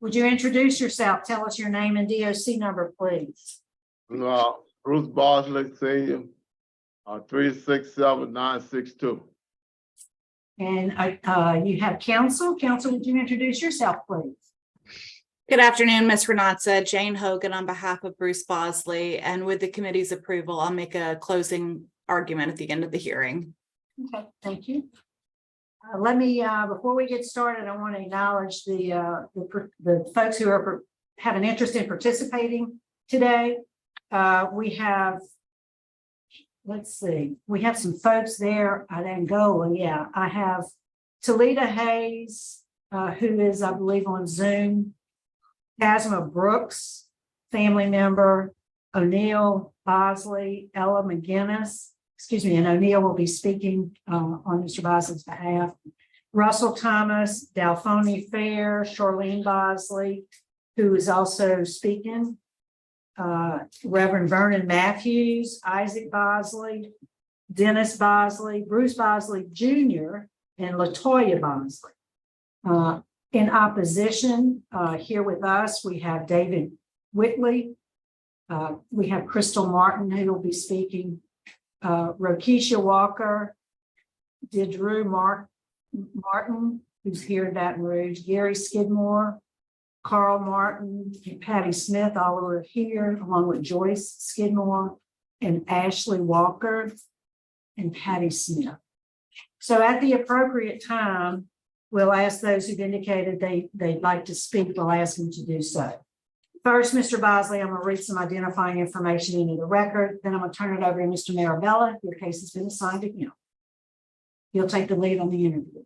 Would you introduce yourself? Tell us your name and DOC number, please. Bruce Bosley, Senior, 367962. And you have counsel. Counsel, would you introduce yourself, please? Good afternoon, Ms. Renatza. Jane Hogan on behalf of Bruce Bosley, and with the committee's approval, I'll make a closing argument at the end of the hearing. Okay, thank you. Let me, before we get started, I want to acknowledge the folks who have an interest in participating today. We have, let's see, we have some folks there at Angola. Yeah, I have Talita Hayes, who is, I believe, on Zoom. Casma Brooks, family member, O'Neill Bosley, Ella McGinnis, and O'Neill will be speaking on Mr. Bosley's behalf. Russell Thomas, Dalphony Fair, Charlene Bosley, who is also speaking. Reverend Vernon Matthews, Isaac Bosley, Dennis Bosley, Bruce Bosley Jr., and Latoya Bosley. In opposition, here with us, we have David Whitley. We have Crystal Martin, who will be speaking. Rokisha Walker, Didrew Martin, who's here in Baton Rouge, Gary Skidmore, Carl Martin, and Patty Smith, all are here, along with Joyce Skidmore and Ashley Walker and Patty Smith. So at the appropriate time, we'll ask those who've indicated they'd like to speak, we'll ask them to do so. First, Mr. Bosley, I'm going to read some identifying information into the record. Then I'm going to turn it over to Mr. Marabella. Your case has been assigned to him. He'll take the lead on the interview.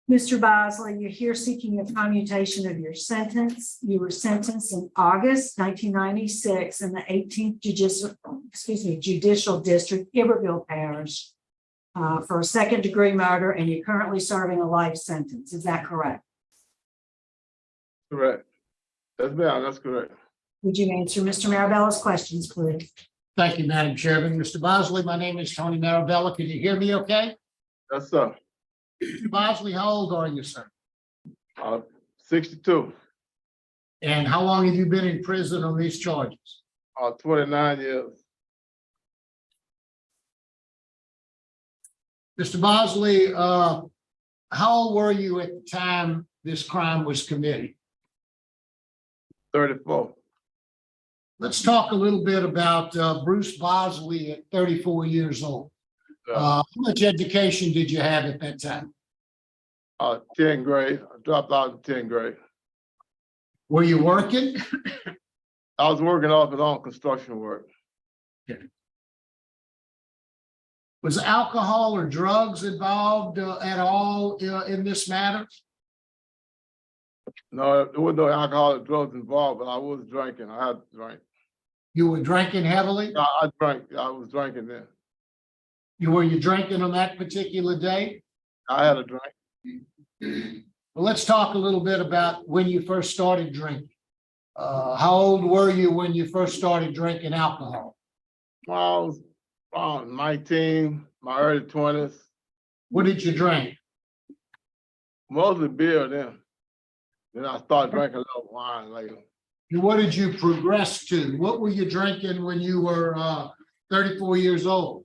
Mr. Bosley, you're here seeking a commutation of your sentence. You were sentenced in August 1996 in the 18th Judicial District, Iberville Parish, for a second-degree murder, and you're currently serving a life sentence. Is that correct? Correct. That's correct. Would you answer Mr. Marabella's questions, please? Thank you, Madam Chairman. Mr. Bosley, my name is Tony Marabella. Can you hear me okay? Yes, sir. Mr. Bosley, how old are you, sir? 62. And how long have you been in prison on these charges? 29 years. Mr. Bosley, how old were you at the time this crime was committed? 34. Let's talk a little bit about Bruce Bosley at 34 years old. How much education did you have at that time? 10th grade. I dropped out in 10th grade. Were you working? I was working off and on construction work. Okay. Was alcohol or drugs involved at all in this matter? No, there was no alcohol or drugs involved, but I was drinking. I had to drink. You were drinking heavily? I drank. I was drinking then. Were you drinking on that particular day? I had a drink. Well, let's talk a little bit about when you first started drinking. How old were you when you first started drinking alcohol? Well, I was around 19, my early 20s. What did you drink? Mostly beer then. Then I started drinking a little wine later. And what did you progress to? What were you drinking when you were 34 years old?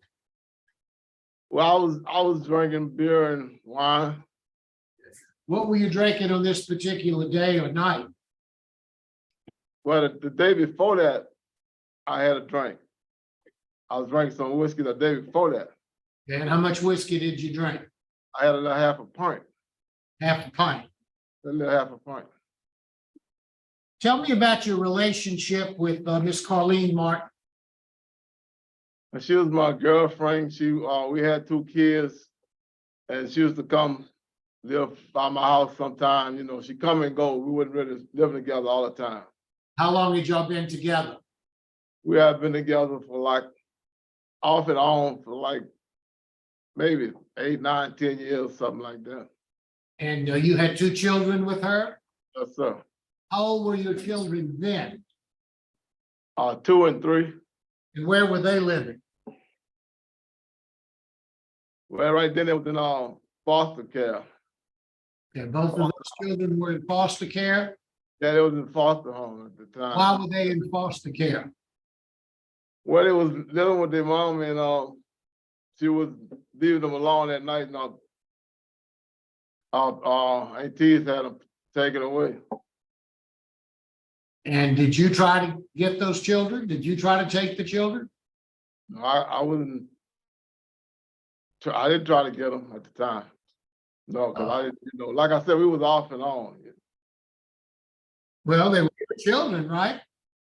Well, I was drinking beer and wine. What were you drinking on this particular day or night? Well, the day before that, I had a drink. I was drinking some whiskey the day before that. And how much whiskey did you drink? I had a little half a pint. Half a pint. A little half a pint. Tell me about your relationship with Miss Carlene Martin. And she was my girlfriend. We had 2 kids, and she used to come live by my house sometime. You know, she come and go. We wouldn't really live together all the time. How long had y'all been together? We have been together for like off and on for like maybe 8, 9, 10 years, something like that. And you had 2 children with her? Yes, sir. How old were your children then? 2 and 3. And where were they living? Well, right then it was in foster care. And both of those children were in foster care. Yeah, they was in foster home at the time. Why were they in foster care? Well, they was living with their mom and she was leaving them alone at night and aunties had them taken away. And did you try to get those children? Did you try to take the children? No, I wouldn't. I didn't try to get them at the time. No, because I didn't, like I said, we was off and on. Well, they were your children, right?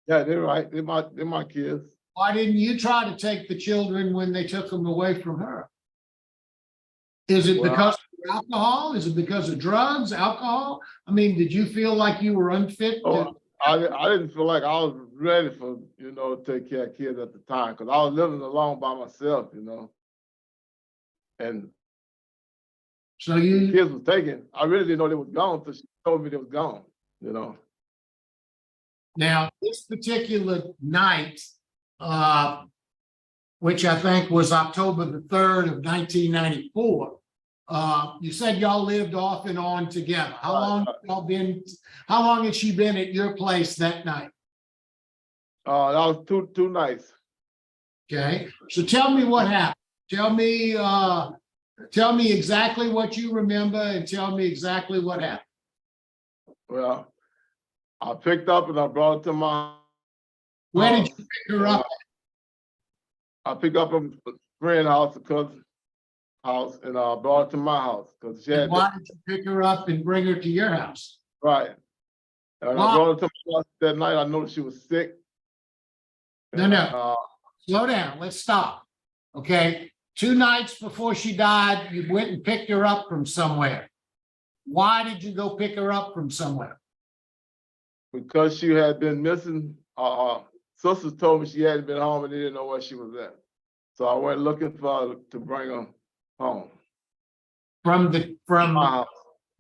Yeah, they're right. They're my kids. Why didn't you try to take the children when they took them away from her? Is it Well, because of alcohol? Is it because of drugs, alcohol? I mean, did you feel like you were unfit? Oh, I didn't feel like I was ready for, to take care of kids at the time because I was living alone by myself, and So the you, kids was taken. I really didn't know they was gone until she told me they was gone, now, this particular night, which I think was October the 3rd of 1994, you said y'all lived off and on together. How long had she been at your place that night? That was two nights. Okay, so tell me what happened. Tell me exactly what you remember and tell me exactly what happened. Well, I picked up and I brought it to my Where did house. you pick her up? I picked up a friend's house, a cousin's house, and I brought it to my house because she had And why did you pick her up and bring her to your house? right. And Why? I brought it to my house that night. I noticed she was sick. No, no. Slow down. Let's stop. Okay. 2 nights before she died, you went and picked her up from somewhere. Why did you go pick her up from somewhere? Because she had been missing. Sisters told me she hadn't been home and they didn't know where she was at. So I went looking for her to bring her home. From My house.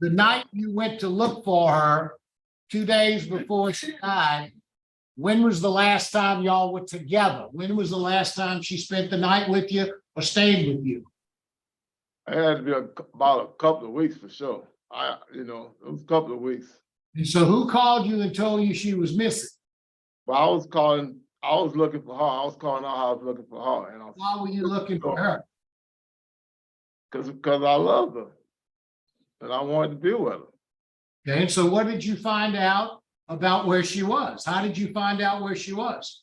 the night you went to look for her, 2 days before she died, when was the last time y'all were together? When was the last time she spent the night with you or stayed with you? It had to be about a couple of weeks for sure. It was a couple of weeks. And so who called you and told you she was missing? But I was looking for her. I was calling out how I was looking for her. And Why were you looking for her? because I loved her. And I wanted to be with her. Okay, and so what did you find out about where she was? How did you find out where she was?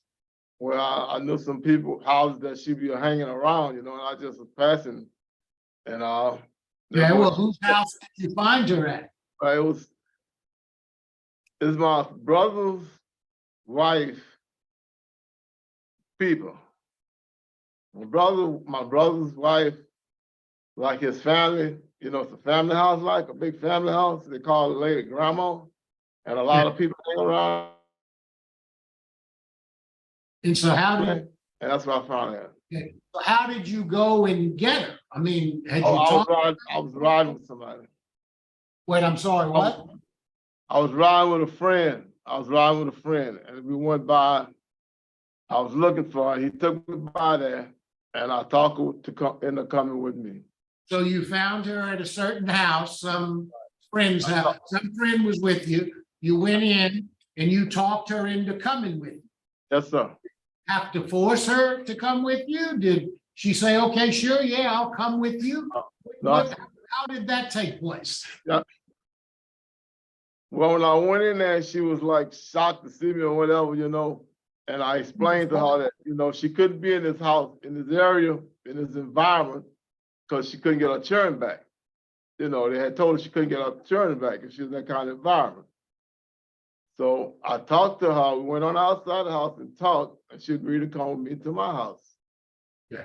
Well, I knew some people houses that she'd be hanging around, and I just was passing. And Yeah, well, whose house did you find her at? It's my brother's wife people. My brother's wife, like his family, it's a family house, like a big family house. They call it lady grandma. And a lot of people hang around. And so And that's what I found out. so how did you go and get her? I mean, had you I talked? was riding with somebody. Wait, I'm sorry, what? I was riding with a friend. And we went by. I was looking for her. He took me by there, and I talked her to end up coming with me. So you found her at a certain house, some friend's house, some friend was with you. You went in and you talked her into coming with you. Yes, sir. Have to force her to come with you? Did she say, okay, sure, yeah, I'll come with you? No. How did that take place? Well, when I went in there, she was like shocked to see me or whatever, and I explained to her that, she couldn't be in this house, in this area, in this environment, because she couldn't get her children back. They had told her she couldn't get her children back if she was in that kind of environment. So I talked to her. We went on outside the house and talked, and she agreed to come with me to my house. Yeah.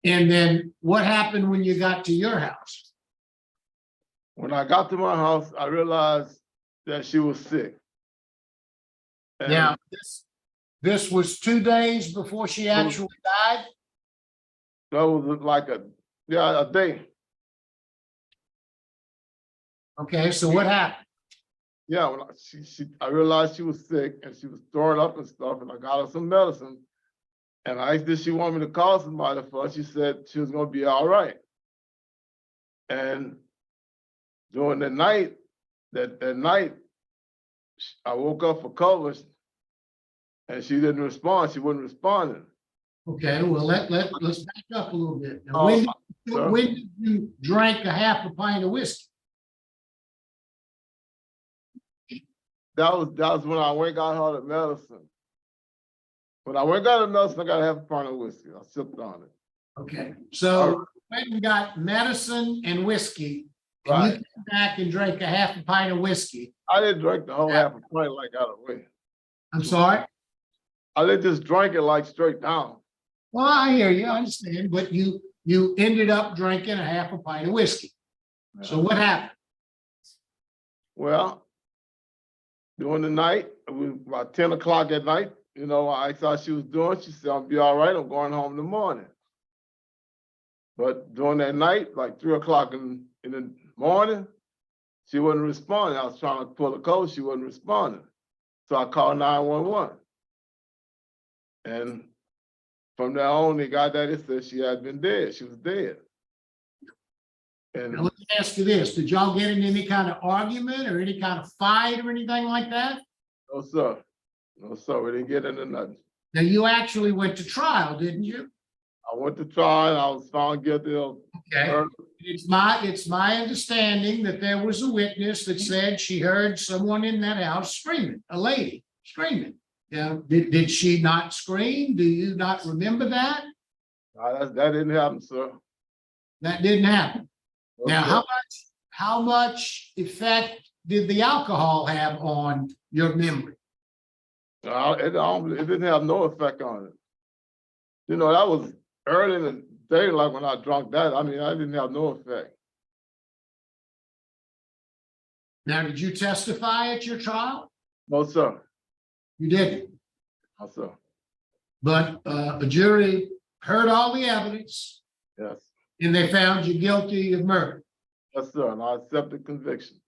And then what happened when you got to your house? When I got to my house, I realized that she was sick. And Now, this was 2 days before she actually died? that was like a day. Okay, so what happened? Yeah, when I realized she was sick and she was throwing up and stuff, and I got her some medicine. And I asked if she wanted me to call somebody for her. She said she was going to be all right. And during the night, that night, I woke up for covers and she didn't respond. She wasn't responding. Okay, well, let's back up a little bit. Now, Oh, sir. when did you drink a half a pint of whiskey? That was when I went got her the medicine. When I went got the medicine, I got a half a pint of whiskey. I sipped on it. Okay, so went and got medicine and whiskey, and you Right. came back and drank a half a pint of whiskey. I didn't drink the whole half a pint like out of way. I'm sorry? I didn't just drink it like straight down. Well, I hear you, I understand, but you ended up drinking a half a pint of whiskey. So what happened? Well, during the night, it was about 10 o'clock at night, you know, I asked how she was doing. She said, I'll be all right. I'm going home in the morning. But during that night, like 3 o'clock in the morning, she wasn't responding. I was trying to pull a code. She wasn't responding. So I called 911. And from there on, they got that. It said she had been dead. She was dead. And Now, let me ask you this, did y'all get in any kind of argument or any kind of fight or anything like that? no, sir. No, sir. We didn't get into nothing. Now, you actually went to trial, didn't you? I went to trial and I was found guilty of Okay. murder. It's my understanding that there was a witness that said she heard someone in that house screaming, a lady screaming. Now, did she not scream? Do you not remember that? That didn't happen, sir. That didn't happen. No, Now, sir. how much effect did the alcohol have on your memory? It didn't have no effect on it. You know, that was early in the day, like when I drank that. I mean, I didn't have no effect. Now, did you testify at your trial? No, sir. You didn't, No, sir. but a jury heard all the evidence Yes. and they found you guilty of murder. Yes, sir. And I accepted conviction.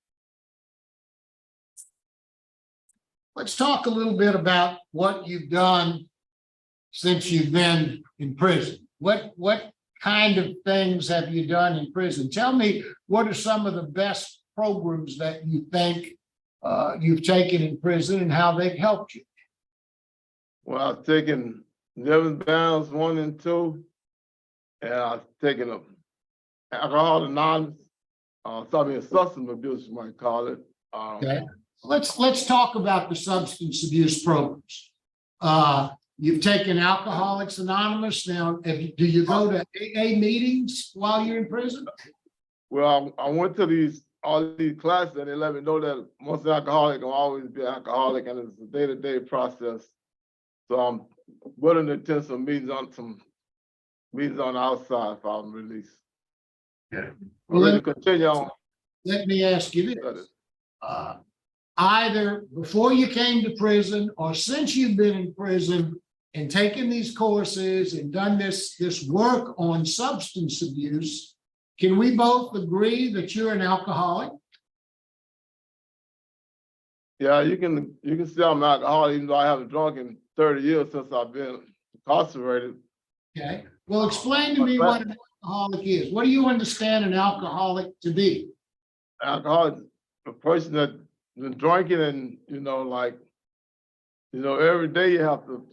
Let's talk a little bit about what you've done since you've been in prison. What kind of things have you done in prison? Tell me, what are some of the best programs that you think you've taken in prison and how they've helped you? Well, I've taken living bounds 1 and 2, and I've taken a alcohol anonymous, substance abuse, you might call it. Okay. Let's talk about the substance abuse programs. You've taken Alcoholics Anonymous. Now, do you go to AA meetings while you're in prison? Well, I went to all these classes and they let me know that once an alcoholic will always be an alcoholic and it's a day-to-day process. So I'm willing to attend some meetings on the outside if I'm released. Yeah. We're going to continue on. Let me ask you this. Either before you came to prison or since you've been in prison and taken these courses and done this work on substance abuse, can we both agree that you're an alcoholic? Yeah, you can say I'm an alcoholic even though I haven't drunk in 30 years since I've been incarcerated. Okay, well, explain to me what an alcoholic is. What do you understand an alcoholic to be? Alcoholic, a person that been drinking and, every day you have to,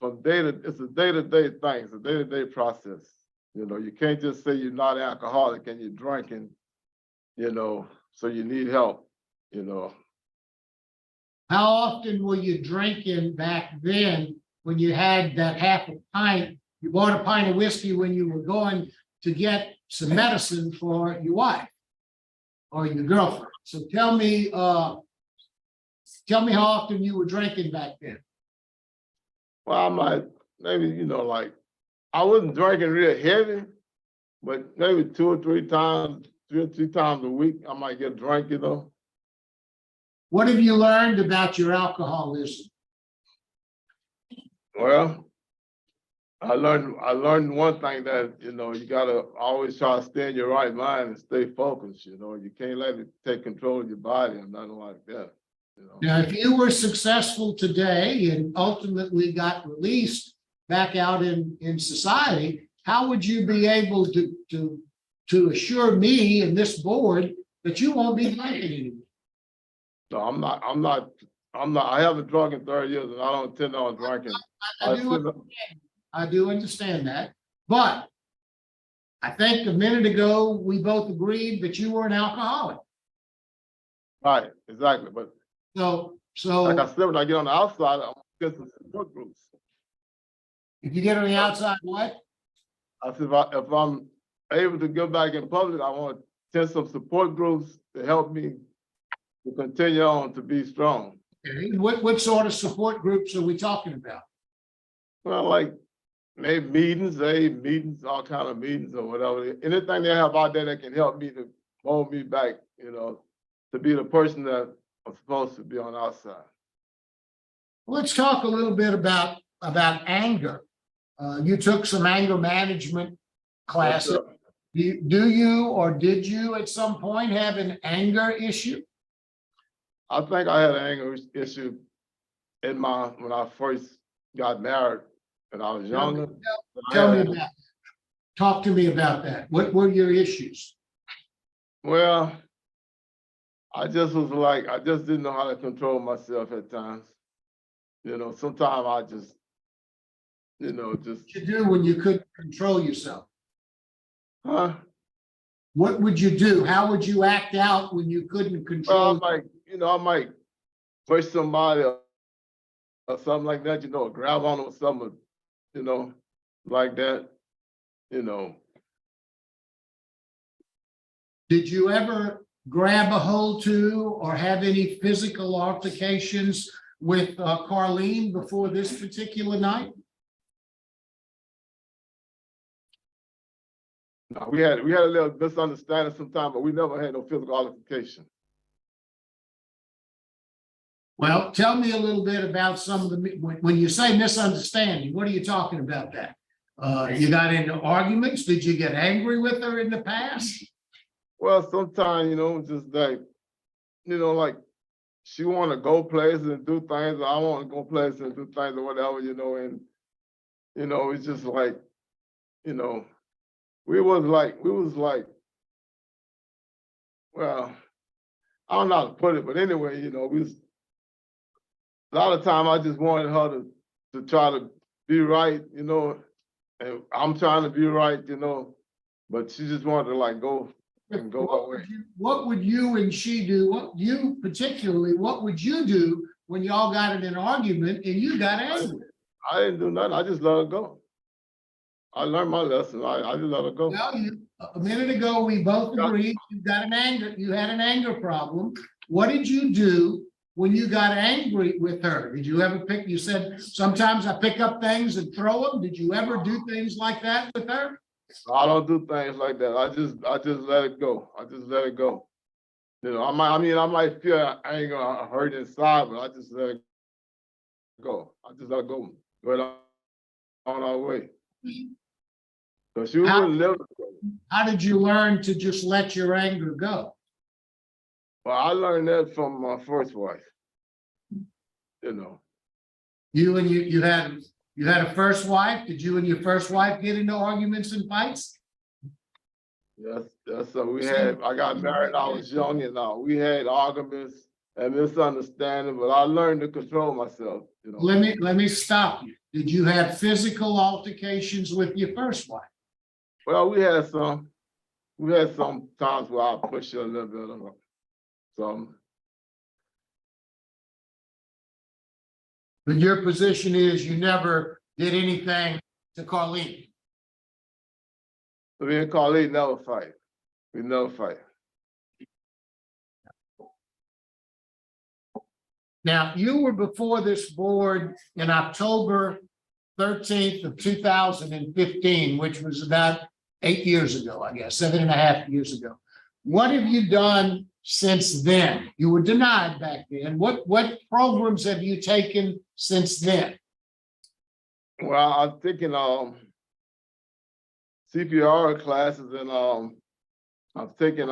it's a day-to-day thing, it's a day-to-day process. You can't just say you're not alcoholic and you're drinking, so you need help, How often were you drinking back then when you had that half a pint? You bought a pint of whiskey when you were going to get some medicine for your wife or your girlfriend. So tell me how often you were drinking back then. Well, I might, maybe, I wasn't drinking real heavy, but maybe 2 or 3 times a week, I might get drunk, What have you learned about your alcoholism? Well, I learned one thing that, you gotta always try to stay in your right mind and stay focused, you can't let it take control of your body or nothing like that. Now, if you were successful today and ultimately got released back out in society, how would you be able to assure me and this board that you won't be drinking anymore. No, I haven't drunk in 30 years and I don't intend on drinking. I do understand that, but I think a minute ago, we both agreed that you were an alcoholic. Right, exactly. But like I So said, when I get on the outside, I'm against the support groups. if you get on the outside, what? I said, if I'm able to go back in public, I want to attend some support groups to help me to continue on to be strong. Okay, what sort of support groups are we talking about? Well, like maybe meetings, all kind of meetings or whatever. Anything they have out there that can help me to mold me back, to be the person that I'm supposed to be on the outside. Let's talk a little bit about anger. You took some anger management classes. Do you or did you at some point have an anger issue? I think I had an anger issue when I first got married and I was younger. Talk to me about that. What were your issues? Well, I just didn't know how to control myself at times. Sometimes I just. What you do when you couldn't control yourself? Huh? What would you do? How would you act out when you couldn't control? Well, I might push somebody or something like that, grab on them or something, like that, Did you ever grab a hold to or have any physical altercations with Carlene before this particular night? No, we had a little misunderstanding sometimes, but we never had no physical altercation. Well, tell me a little bit about some of when you say misunderstanding, what are you talking about that? You got into arguments? Did you get angry with her in the past? Well, sometimes, just like she want to go places and do things, or I want to go places and do things or whatever, and, it's just like, we was like, well, I don't know how to put it, but anyway, a lot of time I just wanted her to try to be right, and I'm trying to be right, but she just wanted to go and go away. What would you and she do? What would you do when y'all got in an argument and you got angry? I didn't do nothing. I just let her go. I learned my lesson. I just let her go. Well, a minute ago, we both agreed you had an anger problem. What did you do when you got angry with her? Did you ever you said, sometimes I pick up things and throw them. Did you ever do things like that with her? I don't do things like that. I just let it go. I just let it go. I might feel anger or hurt inside, but I just let it go. I just let it go. Go on our way. So she wouldn't live. How did you learn to just let your anger go? Well, I learned that from my first wife. You had a first wife. Did you and your first wife get into arguments and fights? Yes. So I got married, I was young, and we had arguments and misunderstanding, but I learned to control myself. Let me stop you. Did you have physical altercations with your first wife? Well, we had some times where I pushed her a little bit or something. But your position is you never did anything to Carlene. Me and Carlene never fight. We never fight. Now, you were before this board in October 13th of 2015, which was about 8 years ago, I guess, 7.5 years ago. What have you done since then? You were denied back then. What programs have you taken since then? Well, I'm taking CPR classes, and I'm taking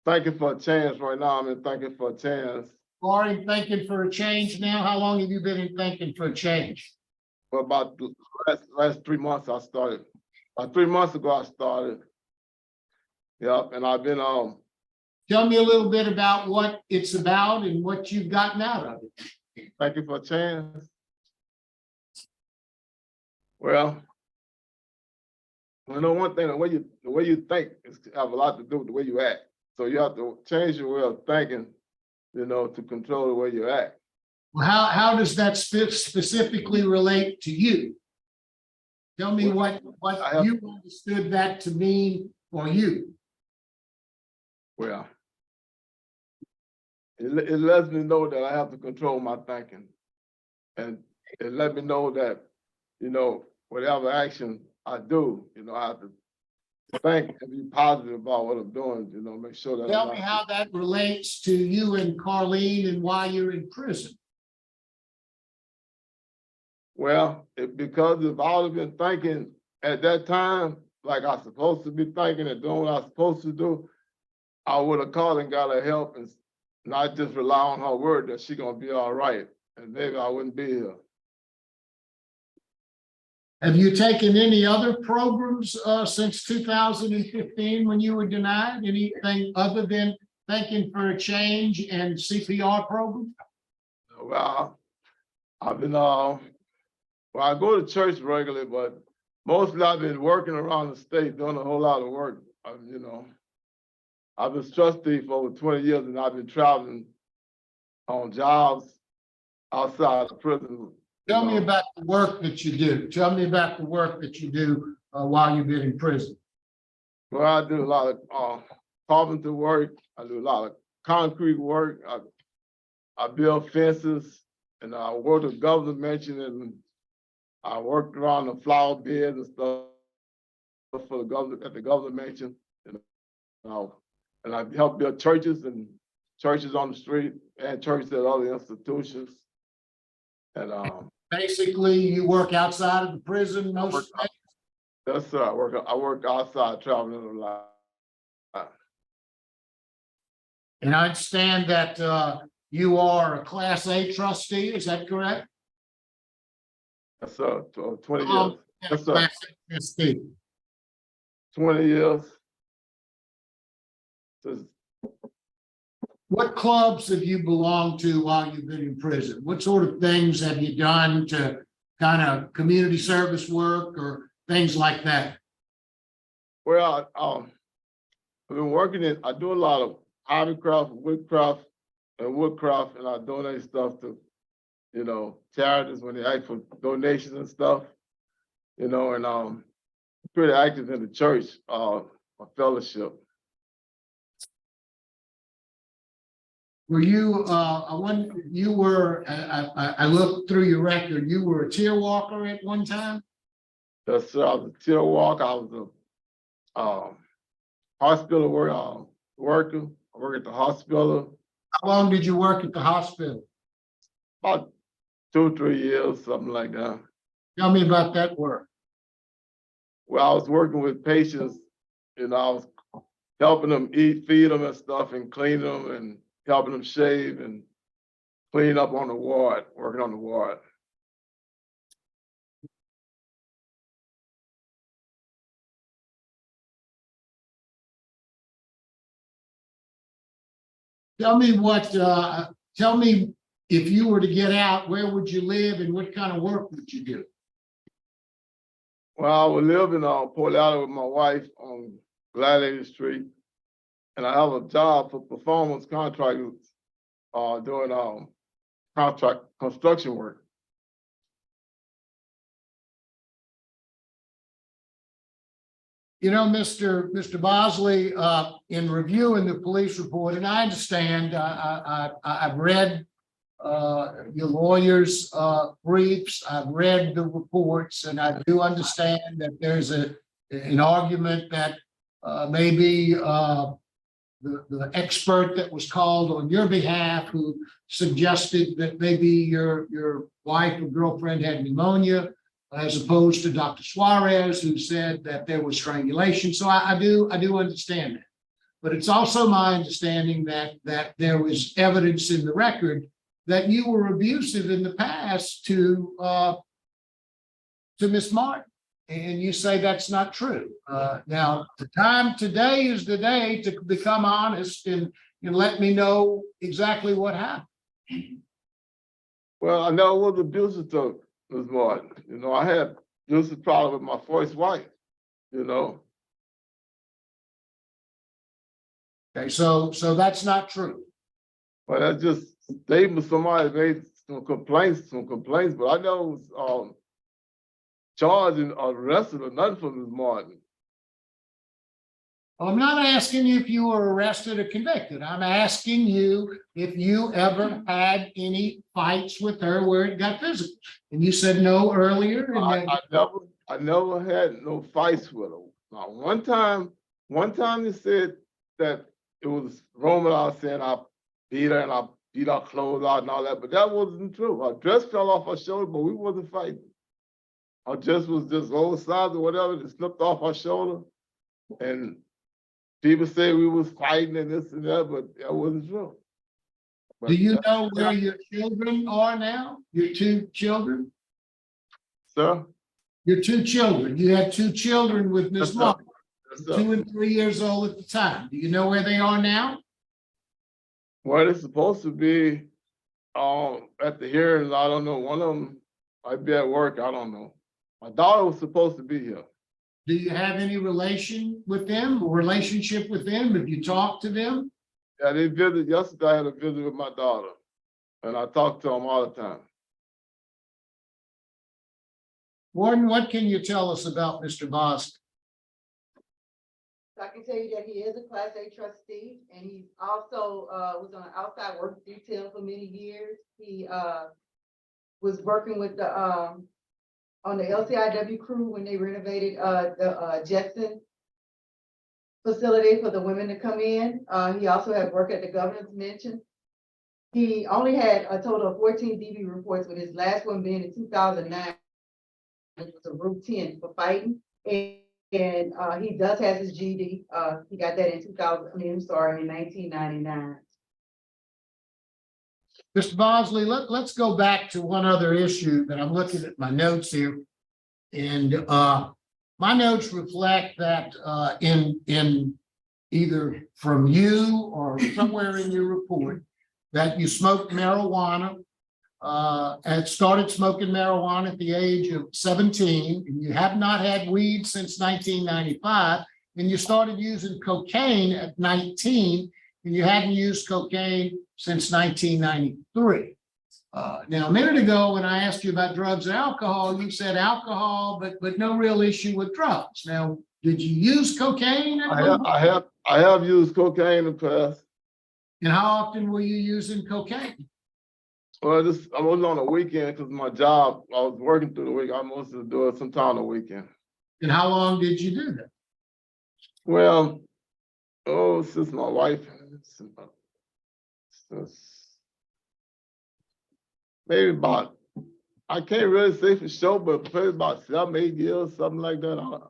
Thinking for a Chance right now. I'm in Thinking for a Chance. Are in Thinking for a Change now? How long have you been in Thinking for a Change? For about the last 3 months, I started. About 3 months ago, I started. Yep, and I've been Tell me a little bit about what it's about and what you've gotten out of it. Thank you for a chance. Well, I know one thing, the way you think is have a lot to do with the way you act. So you have to change your way of thinking, to control the way you act. Well, how does that specifically relate to you? Tell me what you understood that to mean for you. Well, it lets me know that I have to control my thinking. And it let me know that, whatever action I do, I have to think and be positive about what I'm doing, make sure that. Tell me how that relates to you and Carlene and why you're in prison. Well, because if I would have been thinking at that time, like I was supposed to be thinking and doing what I was supposed to do, I would have called and got her help and not just rely on her word that she's gonna be all right. And maybe I wouldn't be here. Have you taken any other programs since 2015 when you were denied? Anything other than Thinking for a Change and CPR program? Well, I've been, I go to church regularly, but mostly I've been working around the state, doing a whole lot of work. I've been trustee for over 20 years and I've been traveling on jobs outside the prison. Tell me about the work that you do. Tell me about the work that you do while you've been in prison. Well, I do a lot of carpenter work. I do a lot of concrete work. I build fences and I work at the government mansion and I worked around the flower beds and stuff for the government at the government mansion. And I helped build churches and churches on the street and churches at other institutions. And basically, you work outside of the prison most days? Yes, sir. I work outside, traveling a lot. And I understand that you are a Class A trustee, is that correct? Yes, sir. 20 years. Yes, sir. Class A trustee. 20 years. What clubs have you belonged to while you've been in prison? What sort of things have you done to kind of community service work or things like that? Well, I've been working I do a lot of hobbycraft, woodcraft, and I donate stuff to, charities when they ask for donations and stuff, and pretty active in the church, my fellowship. Were you, I looked through your record, you were a tier walker at one time? Yes, sir. I was a tier walker. I was a hospital worker. I worked at the hospital. How long did you work at the hospital? About 2 or 3 years, something like that. Tell me about that work. Well, I was working with patients, I was helping them eat, feed them and stuff, and clean them and helping them shave and clean up on the ward, working on the ward. Tell me if you were to get out, where would you live and what kind of work would you do? Well, I would live in Port Allen with my wife on Gladiator Street, and I have a job for performance contractors doing contract construction work. Mr. Bosley, in reviewing the police report, and I understand, I've read your lawyer's briefs, I've read the reports, and I do understand that there's an argument that maybe the expert that was called on your behalf who suggested that maybe your wife or girlfriend had pneumonia, as opposed to Dr. Suarez, who said that there was strangulation. So I do understand that. But it's also my understanding that there was evidence in the record that you were abusive in the past to Miss Martin. and you say that's not true. Now, the time today is the day to become honest and let me know exactly what happened. Well, I know it was abusive to Ms. Martin. You know, I had abusive problem with my first wife, you know. Okay, so that's not true. But that's just statement somebody made some complaints, but I know it was charged and arrested or nothing for Ms. Martin. I'm not asking you if you were arrested or convicted. I'm asking you if you ever had any fights with her where it got physical. And you said no earlier. And I never had no fights with her. Now, one time they said that it was Roman out saying I beat her and I beat her clothes out and all that, but that wasn't true. Her dress fell off her shoulder, but we wasn't fighting. Her dress was just oversized or whatever, it slipped off her shoulder. And people say we was fighting and this and that, but that wasn't true. But do you know where your children are now? Your two children? Sir? Your two children. You had two children with Ms. Yes, sir. Martin, Yes, sir. 2 and 3 years old at the time. Do you know where they are now? Well, it's supposed to be at the hearings. I don't know. One of them might be at work. I don't know. My daughter was supposed to be here. Do you have any relation with them or relationship with them? Have you talked to them? Yeah, they visited yesterday. I had a visit with my daughter, and I talk to them all the time. Warden, what can you tell us about Mr. Bosley? I can tell you that he is a Class A trustee, and he also was on outside work detail for many years. He was working with the on the LCIW crew when they renovated the Jetson facility for the women to come in. He also had worked at the governor's mansion. He only had a total of 14 DB reports, with his last one being in 2009. It was a routine for fighting. And he does have his GED. He got that in 1999. Mr. Bosley, let's go back to one other issue that I'm looking at my notes here. And my notes reflect that in either from you or somewhere in your report that you smoked marijuana and started smoking marijuana at the age of 17, and you have not had weed since 1995, and you started using cocaine at 19, and you hadn't used cocaine since 1993. Now, a minute ago, when I asked you about drugs and alcohol, you said alcohol, but no real issue with drugs. Now, did you use cocaine? I have used cocaine in the past. And how often were you using cocaine? Well, I was on the weekend because my job, I was working through the week. I mostly do it sometime on the weekend. And how long did you do that? Well, since my wife, maybe about, I can't really say for sure, but probably about 7, 8 years, something like that.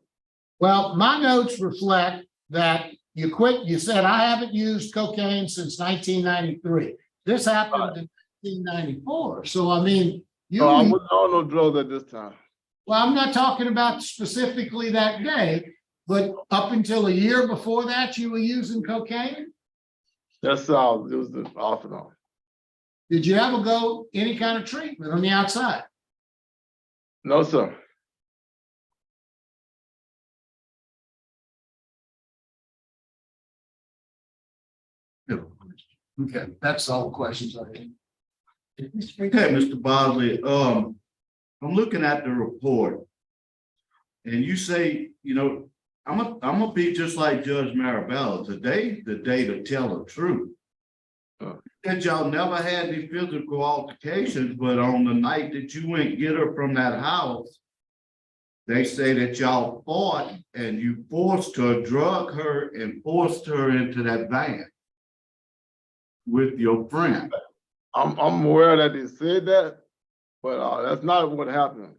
Well, my notes reflect that you quit. You said, I haven't used cocaine since 1993. This happened in 1994. So, I mean, No, I wasn't on no drugs at this time. well, I'm not talking about specifically that day, but up until a year before that, you were using cocaine? That's how it was off and on. Did you ever go any kind of treatment on the outside? No, sir. No. Okay, that's all the questions I have. Okay, Mr. Bosley, I'm looking at the report. And you say, you know, I'm gonna be just like Judge Marabella. Today, the day to tell the truth. That y'all never had any physical altercations, but on the night that you went get her from that house, they say that y'all fought and you forced her, drug her, and forced her into that van with your friend. I'm aware that they said that, but that's not what happened.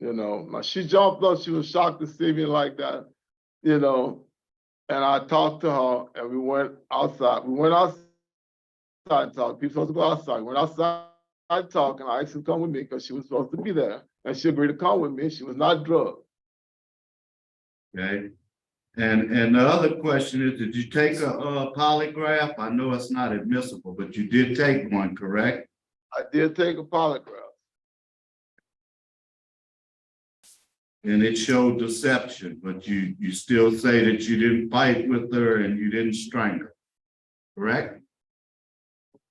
You know, now she jumped up, she was shocked to see me like that, you know, and I talked to her and we went outside. We went outside and talked. People supposed to go outside. We went outside talking. I asked her to come with me because she was supposed to be there. And she agreed to come with me. She was not drugged. Okay. And the other question is, did you take a polygraph? I know it's not admissible, but you did take one, correct? I did take a polygraph. And it showed deception, but you still say that you didn't fight with her and you didn't strangle her, correct?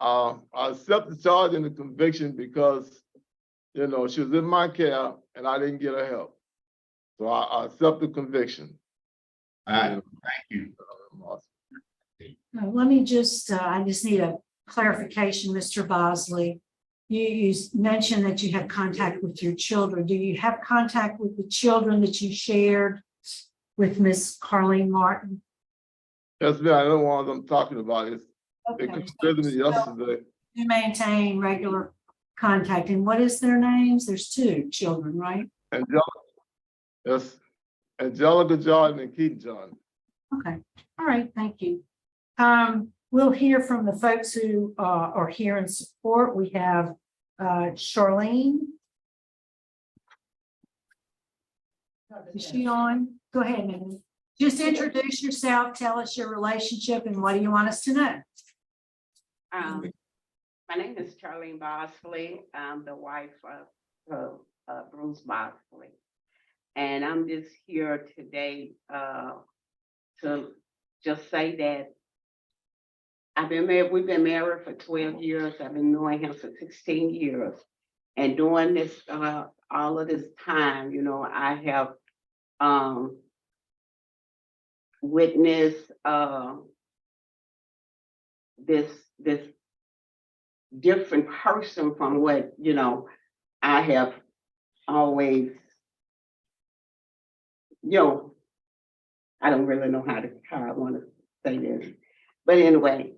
I accept the charge and the conviction because, you know, she was in my care and I didn't get her help. So I accept the conviction. All right, thank you. Let me just, I just need a clarification, Mr. Bosley. You mentioned that you have contact with your children. Do you have contact with the children that you shared with Miss Carlene Martin? Yes, ma'am, I know one of them talking about it. They Okay. visited me yesterday. You maintain regular contact, and what is their names? There's two children, right? Angelica, yes, Angelica Jordan and Keith Jordan. Okay, all right, thank you. We'll hear from the folks who are here in support. We have Charlene. Is she on? Go ahead, ma'am. Just introduce yourself, tell us your relationship, and what do you want us to know? My name is Charlene Bosley. I'm the wife of Bruce Bosley. And I'm just here today to just say that we've been married for 12 years. I've been knowing him for 16 years. And during this, all of this time, you know, I have witnessed this different person from what, you know, I have always, you know, I don't really know how I want to say this. But anyway,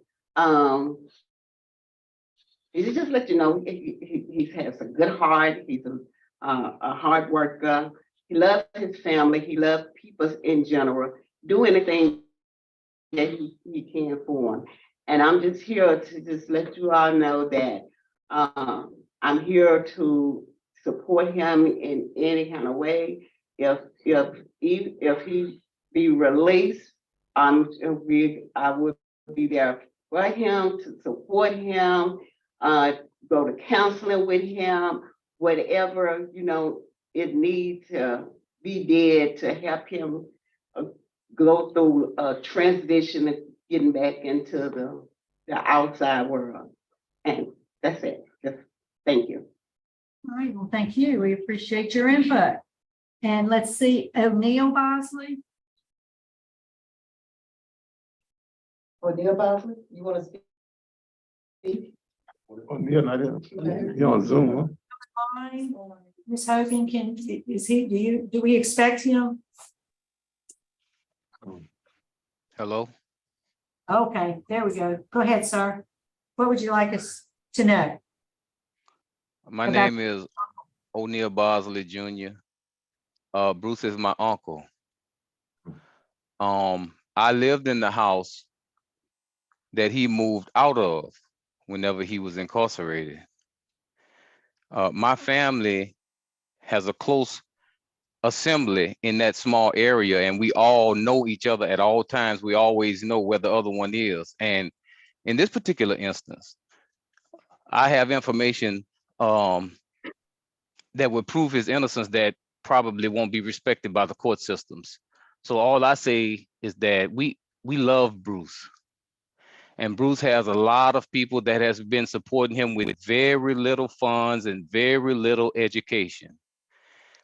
he just let you know he has a good heart. He's a hard worker. He loves his family. He loves people in general. Do anything that he can for him. And I'm just here to just let you all know that I'm here to support him in any kind of way. If he be released, I would be there for him, to support him, go to counseling with him, whatever, you know, it needs to be did to help him go through a transition and getting back into the outside world. And that's it. Just thank you. All right, well, thank you. We appreciate your input. And let's see, O'Neill Bosley. O'Neill Bosley, you want to speak? Oh, yeah, I didn't. You're on Zoom, huh? Hi, Ms. Hogan, do we expect him? Hello, Okay, there we go. Go ahead, sir. What would you like us to know? my Okay. name is O'Neill Bosley Jr. Bruce is my uncle. I lived in the house that he moved out of whenever he was incarcerated. My family has a close assembly in that small area, and we all know each other at all times. We always know where the other one is. And in this particular instance, I have information that would prove his innocence that probably won't be respected by the court systems. So all I say is that we love Bruce. And Bruce has a lot of people that has been supporting him with very little funds and very little education.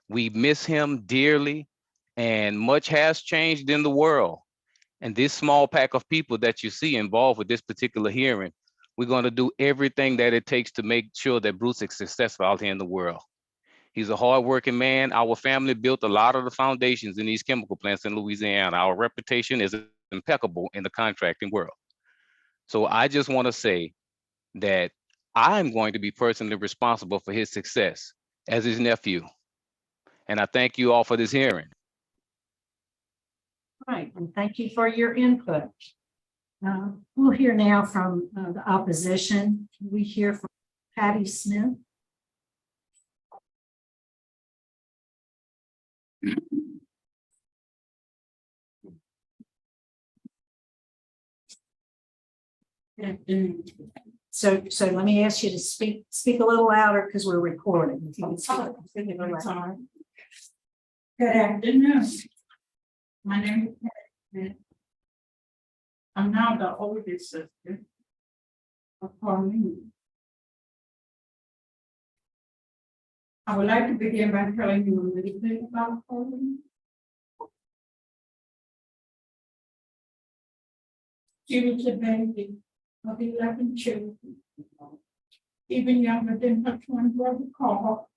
We miss him dearly, and much has changed in the world. And this small pack of people that you see involved with this particular hearing, we're going to do everything that it takes to make sure that Bruce is successful out here in the world. He's a hardworking man. Our family built a lot of the foundations in these chemical plants in Louisiana. Our reputation is impeccable in the contracting world. So I just want to say that I'm going to be personally responsible for his success as his nephew. And I thank you all for this hearing. All right, and thank you for your input. We'll hear now from the opposition. We hear from Patty Smith. So let me ask you to speak a little louder because we're recording. If you can speak a little louder. Good afternoon. My name is Patty. I'm now the oldest sister of Commute. I would like to begin by telling you a little bit about Commute. She was a baby of 11 children, even younger than her twin brother Carl.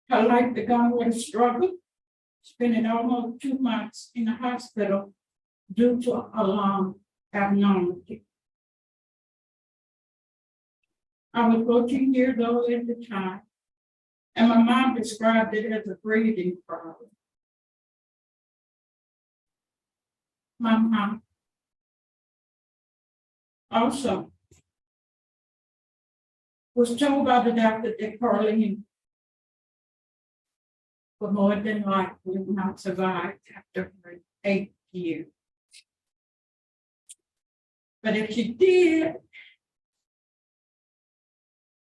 Her life began with a struggle, spending almost 2 months in the hospital due to a lung abnormality. I was 14 years old at the time, and my mom described it as a breathing problem. My mom also was told by the doctor that Carlene would more than likely not survive after her 8th year. But if she did,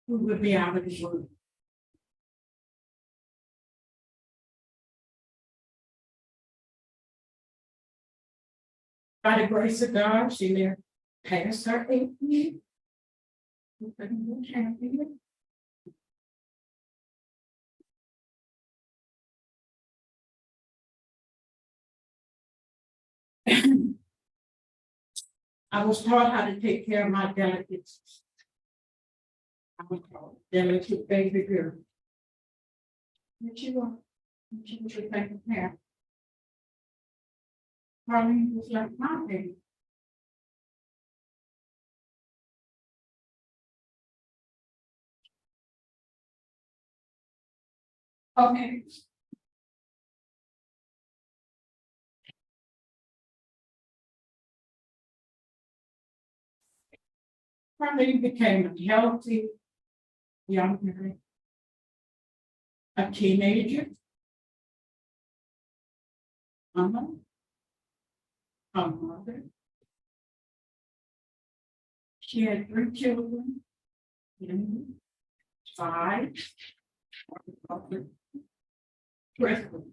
we would be out of the world. By the grace of God, she lived past her 8th year. We couldn't be happier. I was taught how to take care of my delicates. I was called delicate baby girl. What you want? What you should take care. Carlene was like my baby. Okay. Carlene became a healthy young girl, a teenager, a mother. She had 3 children, 5. Crystal,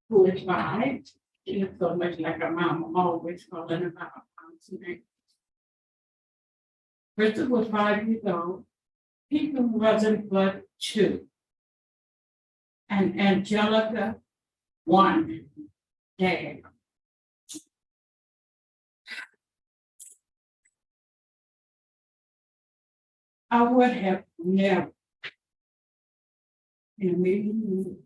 who is 5. She looks so much like her mom, always calling her by her mom's name. Crystal was 5 years old. Peter wasn't but 2. And Angelica, 1. Dad. I would have never in a million years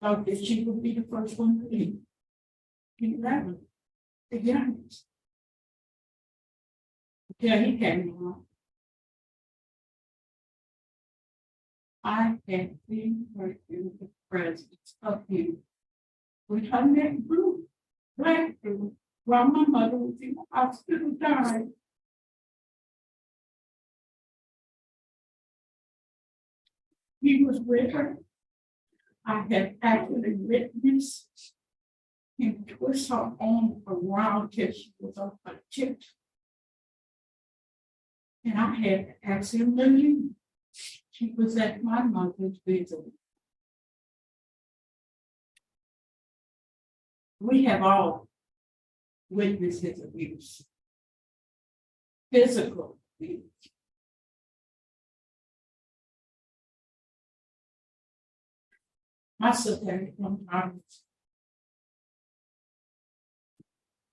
thought that she would be the first one to leave. 11, the youngest. Until he came along. I had seen her in the presence of him with her neck blue, black blue, while my mother was in the hospital dying. He was with her. I had actually witnessed him twist her arm around till she was on her chest. And I had to ask him to leave. She was at my mother's visit. We have all witnessed his abuse. Physical abuse. My sister sometimes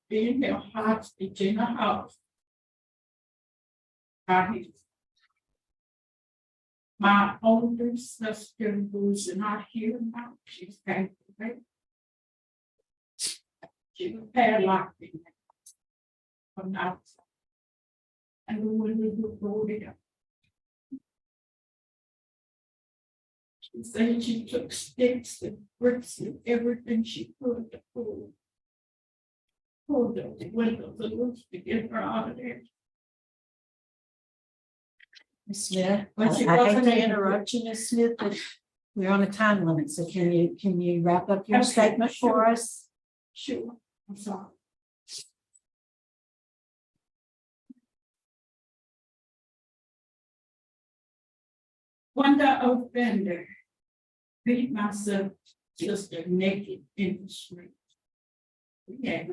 being held hostage in a house. My older sister who's not here now, she's passed away. She was padlocked in from the outside. And the windows were boarded up. She said she took sticks and bricks and everything she could to pull the windows loose to get her out of there. Ms. Smith, But she I hate wasn't to able to. interrupt you, Ms. Smith, but We're on a time limit, so can you wrap up your Okay, statement for sure. us? Sure, I'm sorry. When the offender beat my sister naked in the street. Yeah.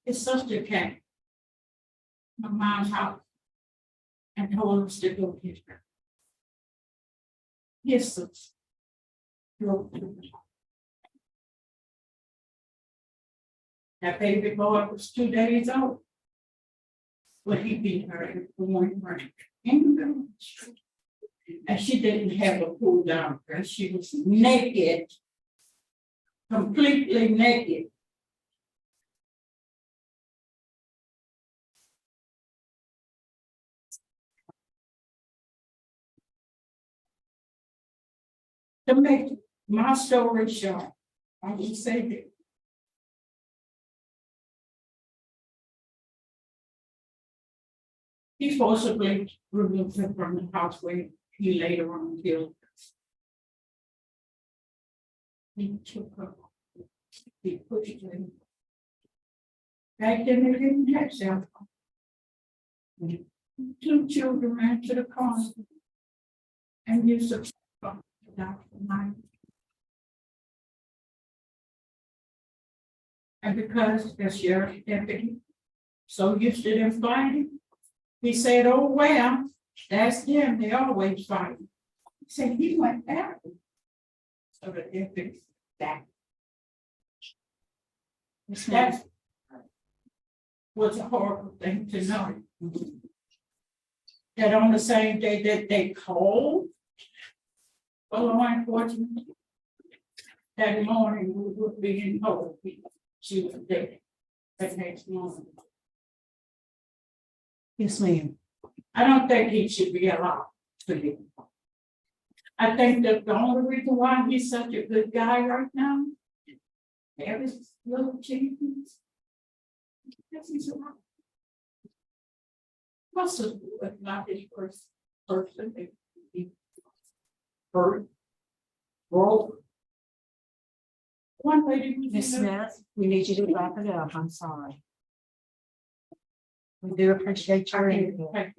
His sister came. My mom's house. And told us to go get her. His sister. drove to the house. That baby boy was 2 days old. When he beat her in the morning rain. In the middle of the street. And she didn't have a pull down dress. She was naked. Completely naked. To make my story short, I will say that. He forcibly removed her from the house where he later on killed her. He took her. He pushed her. Back then, they didn't have cell phone. 2 children ran to the car and used the phone to dock the night. And because the sheriff deputy so used to them fighting, he said, "Oh, well, that's them, they always fight." He said he went back. So the deputy back. That was a horrible thing to know. That on the same day that they called for law enforcement, that morning we would be in hope. She was dead that next morning. Yes, ma'am. I don't think he should be allowed to live. I think that the only reason why he's such a good guy right now, there is little achievements. Because he's alive. Must have been not his person. He hurt, broke. One lady was Ms. in the- Smith, we need you to wrap it up. I'm sorry. We do appreciate your input.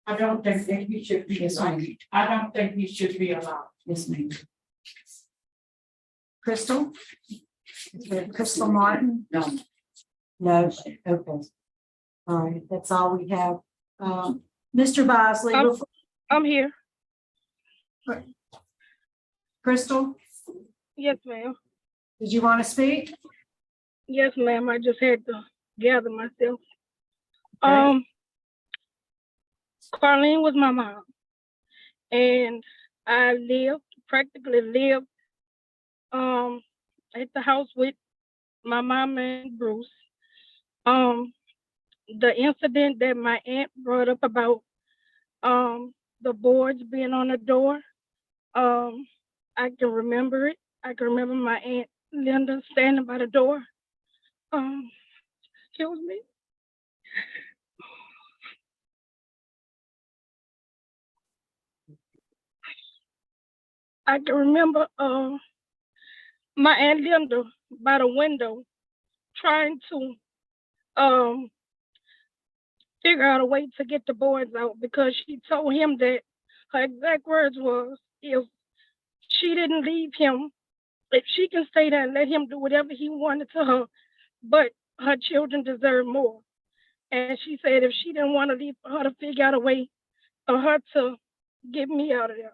I don't think that he should be Yes, allowed. ma'am. I don't think he should be allowed. Yes, ma'am. Crystal? Crystal Martin? No. No, okay. All right, that's all we have. Mr. Bosley, I'm here. Crystal, Yes, ma'am. did you want to speak? Yes, ma'am. I just had to gather myself. Okay. Carlene was my mom. And I practically lived at the house with my mom and Bruce. The incident that my aunt brought up about the boards being on the door, I can remember it. I can remember my aunt Linda standing by the door. Excuse me. I can remember my aunt Linda by the window trying to figure out a way to get the boards out because she told him that her exact words was, if she didn't leave him, if she can stay there and let him do whatever he wanted to her, but her children deserve more. And she said if she didn't want to leave, for her to figure out a way for her to get me out of there.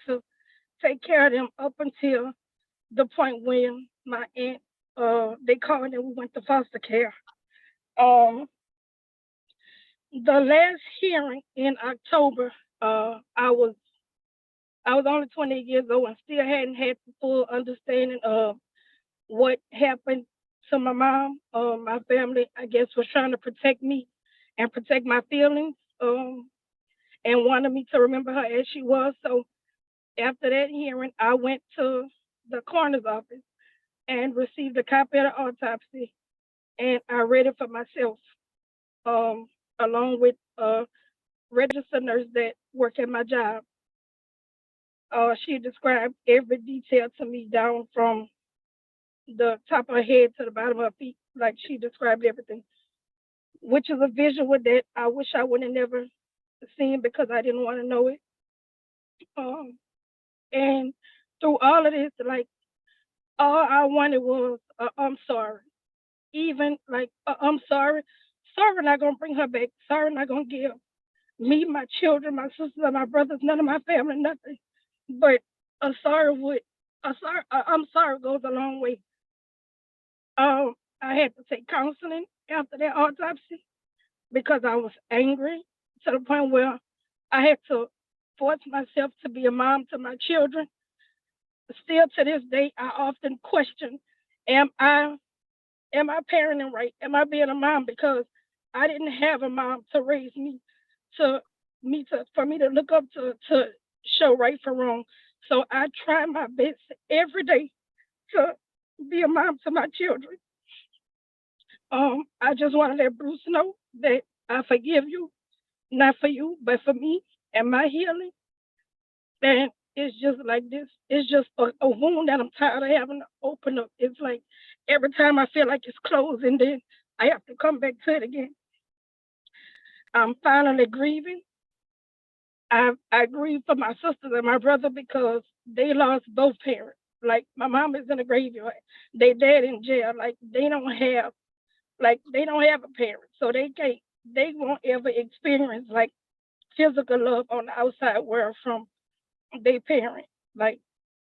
To take care of them up until the point when my aunt, they called and we went to foster care. The last hearing in October, I was only 28 years old and still hadn't had the full understanding of what happened to my mom. My family, I guess, was trying to protect me and protect my feelings. and wanted me to remember her as she was. So after that hearing, I went to the coroner's office and received a copy of the autopsy, and I read it for myself, along with a registered nurse that worked at my job. She described every detail to me, down from the top of her head to the bottom of her feet. Like, she described everything, which is a visual that I wish I would have never seen because I didn't want to know it. And through all of this, like, all I wanted was I'm sorry. Even like I'm sorry. Sorry not gonna bring her back. Sorry not gonna give me, my children, my sisters, and my brothers, none of my family, nothing. But a sorry would I'm sorry goes a long way. I had to take counseling after that autopsy because I was angry to the point where I had to force myself to be a mom to my children. Still to this day, I often question, am I parenting right? Am I being a mom? Because I didn't have a mom to raise me, for me to look up to show right from wrong. So I try my best every day to be a mom to my children. I just want to let Bruce know that I forgive you, not for you, but for me and my healing. And it's just like this. It's just a wound that I'm tired of having to open up. It's like every time I feel like it's closing, then I have to come back to it again. I'm finally grieving. I grieve for my sisters and my brother because they lost both parents. Like, my mom is in the graveyard. They dad in jail. Like, they don't have a parent. So they won't ever experience like physical love on the outside world from their parent. Like,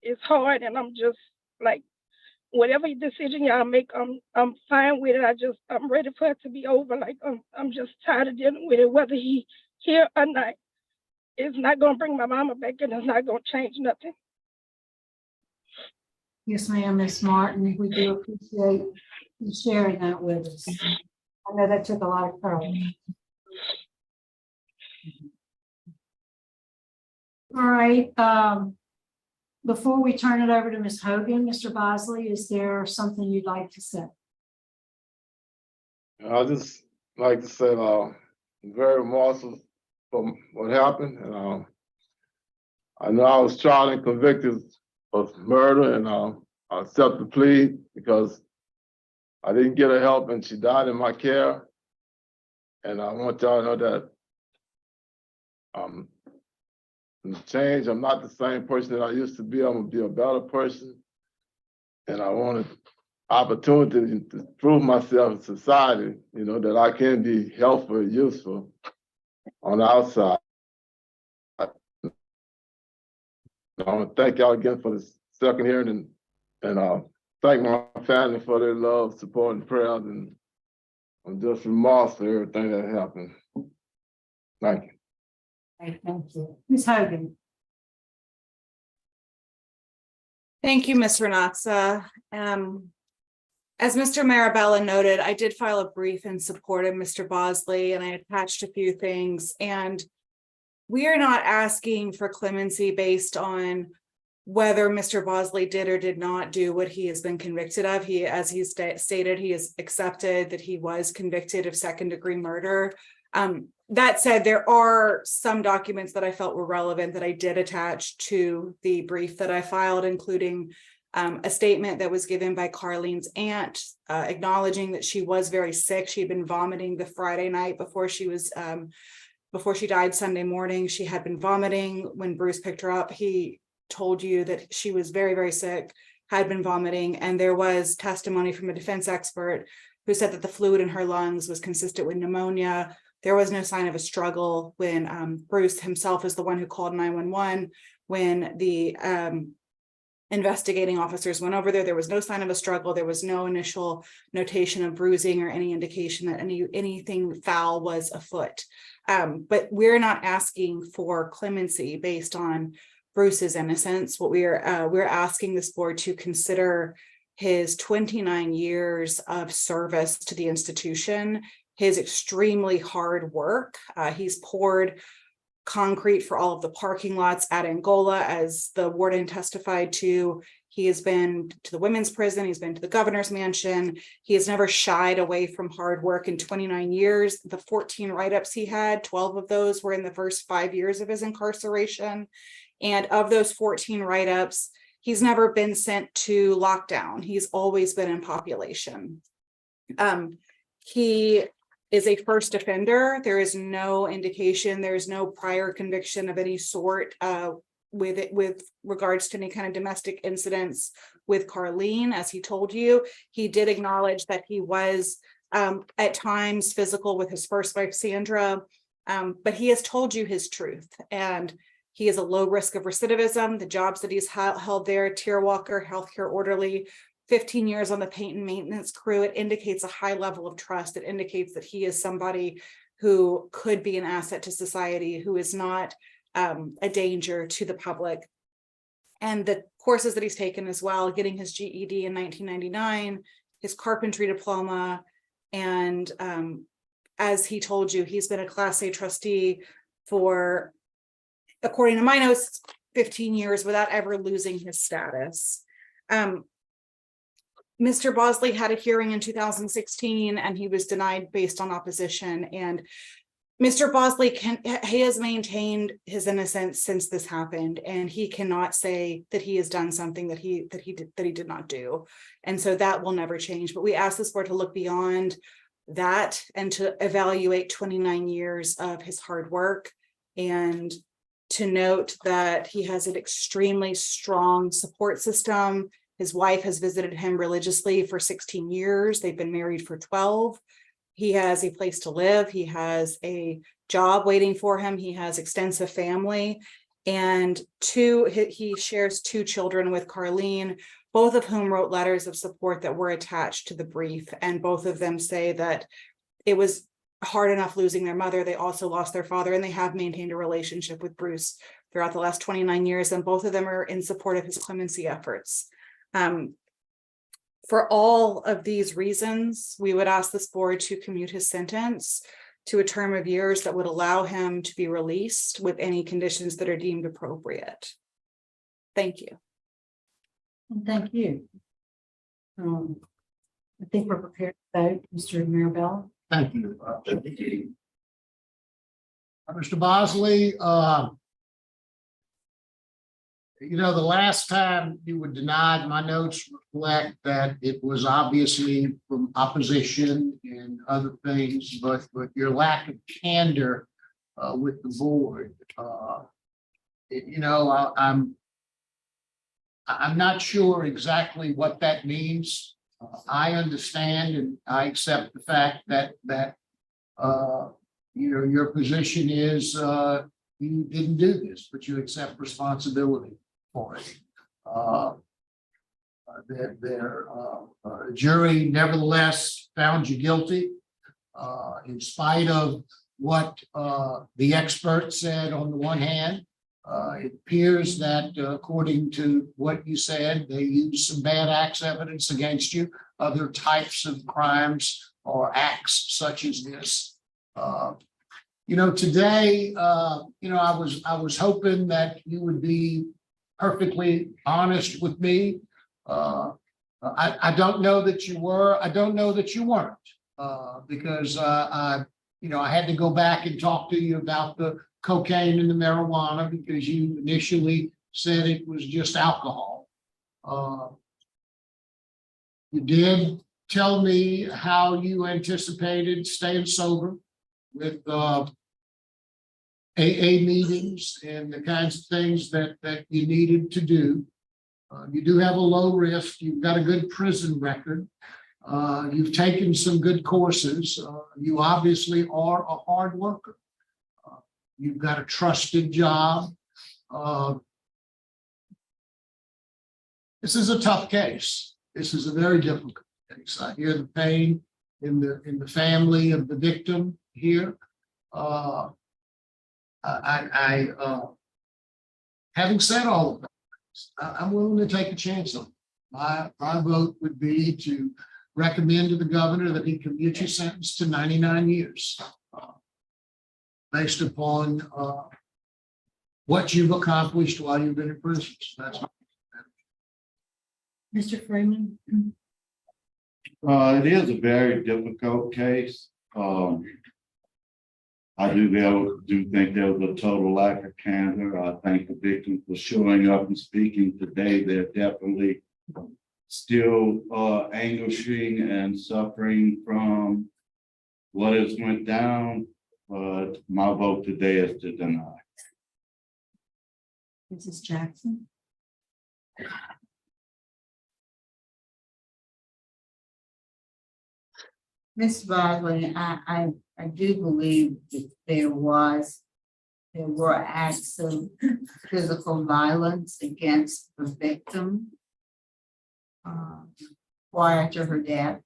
it's hard, and I'm just like, whatever decision y'all make, I'm fine with it. I'm ready for it to be over. Like, I'm just tired of dealing with it, whether he here or not. It's not gonna bring my mama back, and it's not gonna change nothing. Yes, ma'am, Miss Martin, we do appreciate you sharing that with us. I know that took a lot of courage. All right, before we turn it over to Ms. Hogan, Mr. Bosley, is there something you'd like to say? I just like to say, very remorseful for what happened, and I know I was tried and convicted of murder, and I accept the plea because I didn't get her help, and she died in my care. And I want y'all to know that change. I'm not the same person that I used to be. I'm gonna be a better person, and I wanted opportunity to prove myself in society, you know, that I can be helpful and useful on the outside. I want to thank y'all again for this second hearing, and thank my family for their love, support, and prayers, and I'm just remorseful for everything that happened. Thank you. Okay, thank you. Ms. Hogan. Thank you, Ms. Renatza. As Mr. Marabella noted, I did file a brief in support of Mr. Bosley, and I attached a few things. And we are not asking for clemency based on whether Mr. Bosley did or did not do what he has been convicted of. As he stated, he has accepted that he was convicted of second-degree murder. That said, there are some documents that I felt were relevant that I did attach to the brief that I filed, including a statement that was given by Carlene's aunt, acknowledging that she was very sick. She had been vomiting the Friday night before she died Sunday morning. She had been vomiting when Bruce picked her up. He told you that she was very, very sick, had been vomiting, and there was testimony from a defense expert who said that the fluid in her lungs was consistent with pneumonia. There was no sign of a struggle when Bruce himself is the one who called 911. When the investigating officers went over there, there was no sign of a struggle. There was no initial notation of bruising or any indication that anything foul was afoot. But we're not asking for clemency based on Bruce's innocence. What we're asking this board to consider his 29 years of service to the institution his extremely hard work. He's poured concrete for all of the parking lots at Angola, as the warden testified to. He has been to the women's prison. He's been to the governor's mansion. He has never shied away from hard work in 29 years. The 14 write-ups he had, 12 of those were in the first 5 years of his incarceration. And of those 14 write-ups, he's never been sent to lockdown. He's always been in population. He is a first offender. There is no indication, there's no prior conviction of any sort with regards to any kind of domestic incidents with Carlene. As he told you, he did acknowledge that he was at times physical with his first wife, Sandra, but he has told you his truth, and he is a low risk of recidivism. The jobs that he's held there, tier walker, healthcare orderly, 15 years on the paint and maintenance crew, it indicates a high level of trust. It indicates that he is somebody who could be an asset to society, who is not a danger to the public. And the courses that he's taken as well, getting his GED in 1999, his carpentry diploma, and as he told you, he's been a Class A trustee for, according to my notes, 15 years without ever losing his status. Mr. Bosley had a hearing in 2016 and he was denied based on opposition. And Mr. Bosley he has maintained his innocence since this happened, and he cannot say that he has done something that he did not do. And so that will never change. But we ask this board to look beyond that and to evaluate 29 years of his hard work, and to note that he has an extremely strong support system. His wife has visited him religiously for 16 years. They've been married for 12. He has a place to live. He has a job waiting for him. He has extensive family, and he shares 2 children with Carlene, both of whom wrote letters of support that were attached to the brief. And both of them say that it was hard enough losing their mother. They also lost their father, and they have maintained a relationship with Bruce throughout the last 29 years. And both of them are in support of his clemency efforts. For all of these reasons, we would ask this board to commute his sentence to a term of years that would allow him to be released with any conditions that are deemed appropriate. Thank you. Thank you. I think we're prepared to vote, Mr. Marabella. Thank you. Mr. Bosley, you know, the last time you were denied, my notes reflect that it was obviously from opposition and other things, but your lack of candor with the board, you know, I'm not sure exactly what that means. I understand and I accept the fact that you know, your position is you didn't do this, but you accept responsibility for it. The jury nevertheless found you guilty in spite of what the expert said. On the one hand, it appears that according to what you said, they used some bad acts evidence against you, other types of crimes or acts such as this. You know, today, you know, I was hoping that you would be perfectly honest with me. I don't know that you were. I don't know that you weren't, because you know, I had to go back and talk to you about the cocaine and the marijuana because you initially said it was just alcohol. You did tell me how you anticipated staying sober with AA meetings and the kinds of things that you needed to do. You do have a low risk. You've got a good prison record. You've taken some good courses. You obviously are a hard worker. You've got a trusted job. This is a tough case. This is a very difficult case. I hear the pain in the family of the victim here. Having said all of that, I'm willing to take a chance on it. My vote would be to recommend to the governor that he commute your sentence to 99 years. Based upon what you've accomplished while you've been in prison. So that's Mr. Freeman? It is a very difficult case. I do think there was a total lack of candor. I thank the victim for showing up and speaking today. They're definitely still anguishing and suffering from what has went down. But my vote today is to deny. Mrs. Jackson? Ms. Bosley, I do believe that there were acts of physical violence against the victim prior to her death.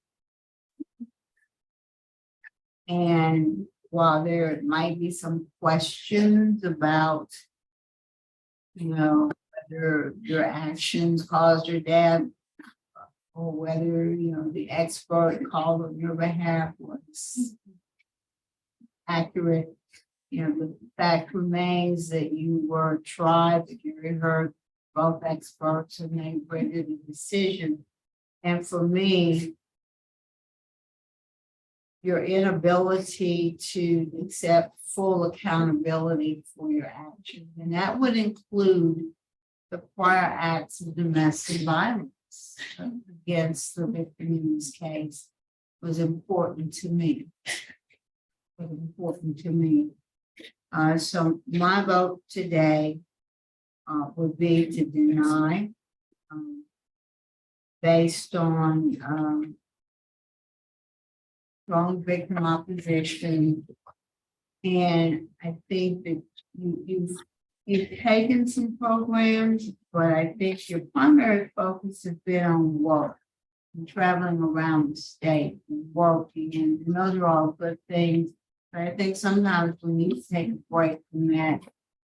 And while there might be some questions about, whether your actions caused her death, or whether, the expert called on your behalf was accurate, the fact remains that you were tried, the jury heard both experts and they rendered a decision. And for me, your inability to accept full accountability for your actions, and that would include the prior acts of domestic violence against the victim in this case, was important to me. So my vote today would be to deny based on strong victim opposition. And I think that you've taken some programs, but I think your primary focus has been on work and traveling around the state and working, and those are all good things. But I think sometimes we need to take a break from that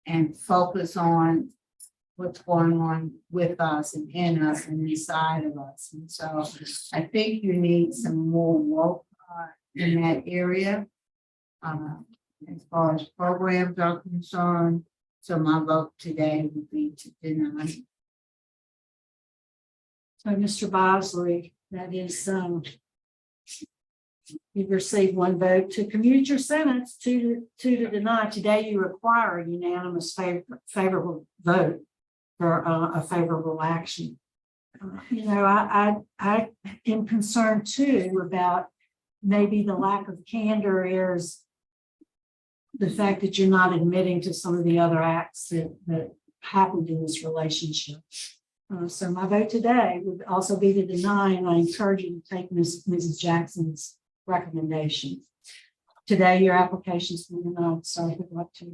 and focus on what's going on with us and in us and inside of us. And so I think you need some more work in that area as far as programs are concerned. So my vote today would be to deny. So Mr. Bosley, that is, you've received one vote to commute your sentence, two to deny. Today you require a unanimous favorable vote for a favorable action. I am concerned too about maybe the lack of candor is the fact that you're not admitting to some of the other acts that happened in this relationship. So my vote today would also be to deny, and I encourage you to take Mrs. Jackson's recommendation. Today, your application's been denied, so if you'd like to